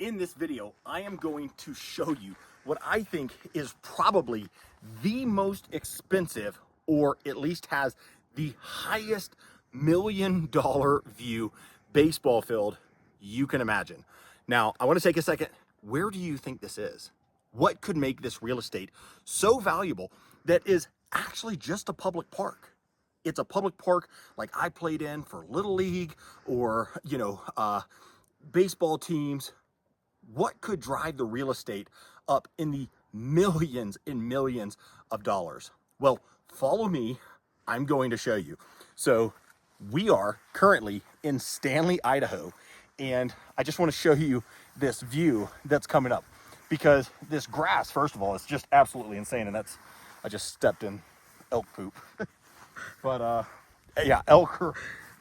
In this video, I am going to show you what I think is probably the most expensive, or at least has the highest $1,000,000 view baseball field you can imagine. Now, I want to take a second. Where do you think this is? What could make this real estate so valuable that is actually just a public park? It's a public park like I played in for Little League or, baseball teams. What could drive the real estate up in the millions and millions of dollars? Well, follow me. I'm going to show you. So we are currently in Stanley, Idaho, and I just want to show you this view that's coming up, because this grass, first of all, is just absolutely insane. And I just stepped in elk poop. But yeah, elk are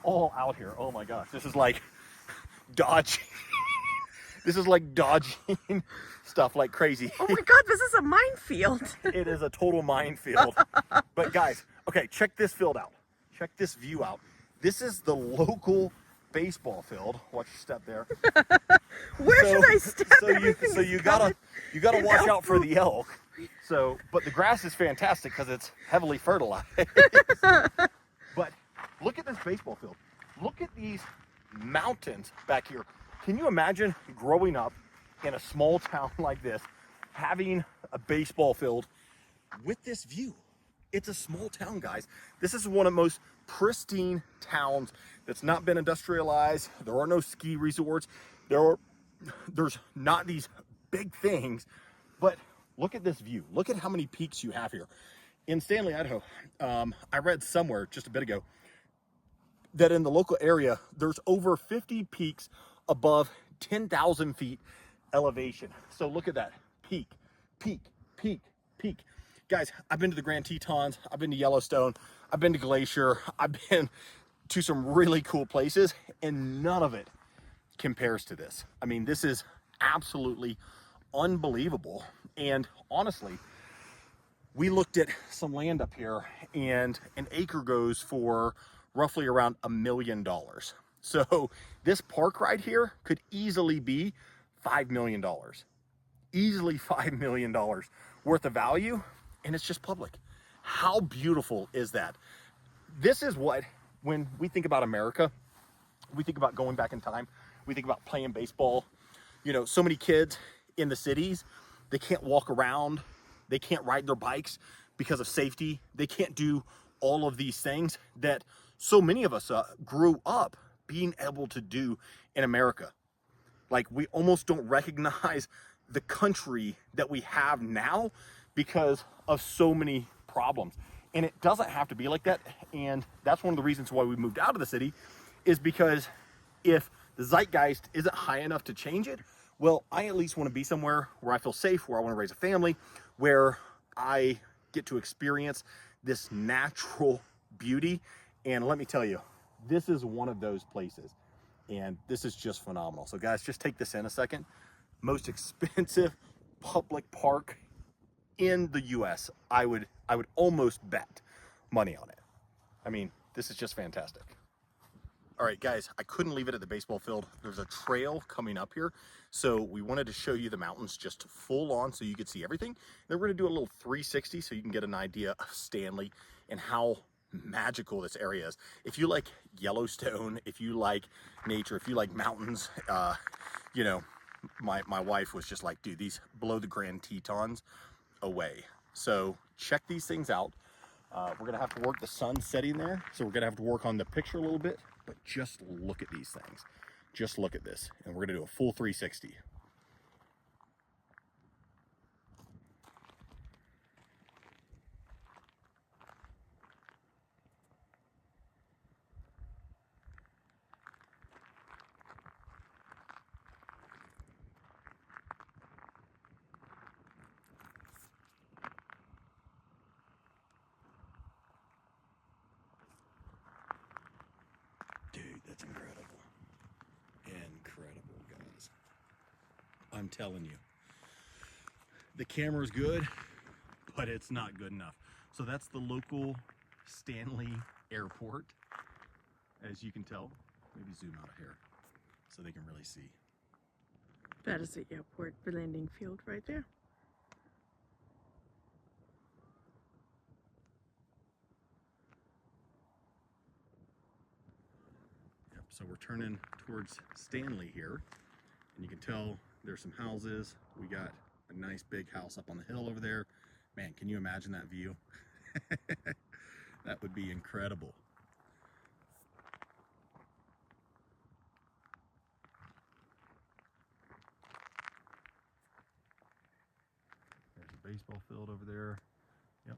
all out here. Oh my gosh, this is like dodging. This is like dodging stuff like crazy. Oh my God, this is a minefield. It is a total minefield. But guys, okay, check this field out. Check this view out. This is the local baseball field. Watch your step there. Where should I step? So you gotta watch out for the elk. So, but the grass is fantastic because it's heavily fertilized. But look at this baseball field. Look at these mountains back here. Can you imagine growing up in a small town like this, having a baseball field with this view? It's a small town, guys. This is one of the most pristine towns that's not been industrialized. There are no ski resorts. There's not these big things, but look at this view. Look at how many peaks you have here. In Stanley, Idaho, I read somewhere just a bit ago that in the local area, there's over 50 peaks above 10,000 feet elevation. So look at that. Peak, peak, peak, peak. Guys, I've been to the Grand Tetons. I've been to Yellowstone. I've been to Glacier. I've been to some really cool places, and none of it compares to this. I mean, this is absolutely unbelievable. And honestly, we looked at some land up here, and an acre goes for roughly around $1,000,000. So this park right here could easily be $5 million. Easily $5 million worth of value, and it's just public. How beautiful is that? This is what, when we think about America, we think about going back in time, we think about playing baseball. You know, so many kids in the cities, they can't walk around, they can't ride their bikes because of safety. They can't do all of these things that so many of us grew up being able to do in America. Like, we almost don't recognize the country that we have now because of so many problems. And it doesn't have to be like that. And that's one of the reasons why we moved out of the city, is because if the zeitgeist isn't high enough to change it, well, I at least want to be somewhere where I feel safe, where I want to raise a family, where I get to experience this natural beauty. And let me tell you, this is one of those places, and this is just phenomenal. So guys, just take this in a second. Most expensive public park in the US. I would almost bet money on it. I mean, this is just fantastic. All right, guys, I couldn't leave it at the baseball field. There's a trail coming up here, so we wanted to show you the mountains just full on so you could see everything. Then we're gonna do a little 360 so you can get an idea of Stanley and how magical this area is. If you like Yellowstone, if you like nature, if you like mountains, you know, my wife was just like, dude, these below the Grand Tetons away. So check these things out. We're gonna have to work the sun setting there, so we're gonna have to work on the picture a little bit, but just look at these things. Just look at this, and we're gonna do a full 360. Dude, that's incredible. Incredible, guys. I'm telling you. The camera's good, but it's not good enough. So that's the local Stanley Airport, as you can tell. Maybe zoom out here so they can really see. That is the airport landing field right there. Yep, so we're turning towards Stanley here, and you can tell there's some houses. We got a nice big house up on the hill over there. Man, can you imagine that view? That would be incredible. There's a baseball field over there. Yep.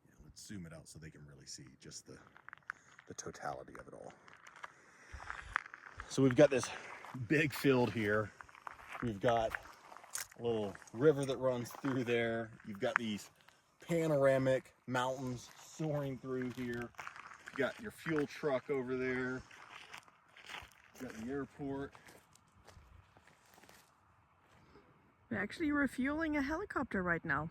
Yeah, let's zoom it out so they can really see just the totality of it all. So we've got this big field here. We've got a little river that runs through there. You've got these panoramic mountains soaring through here. You've got your fuel truck over there. You've got the airport. We're actually refueling a helicopter right now.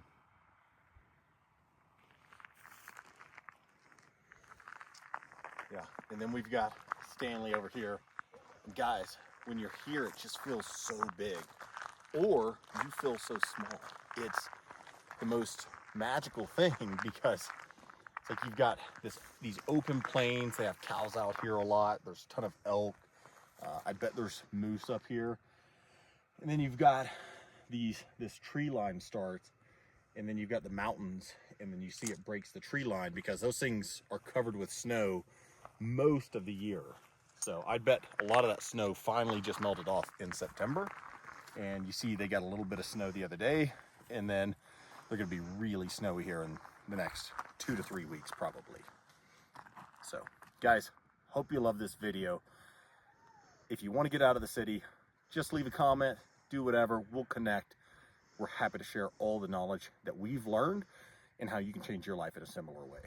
Yeah, and then we've got Stanley over here. And guys, when you're here, it just feels so big. Or you feel so small. It's the most magical thing because it's like you've got these open plains. They have cows out here a lot. There's a ton of elk. I bet there's moose up here. And then you've got this tree line starts, and then you've got the mountains, and then you see it breaks the tree line because those things are covered with snow most of the year. So I bet a lot of that snow finally just melted off in September. And you see they got a little bit of snow the other day, and then they're going to be really snowy here in the next 2 to 3 weeks probably. So guys, hope you love this video. If you want to get out of the city, just leave a comment, do whatever, we'll connect. We're happy to share all the knowledge that we've learned and how you can change your life in a similar way.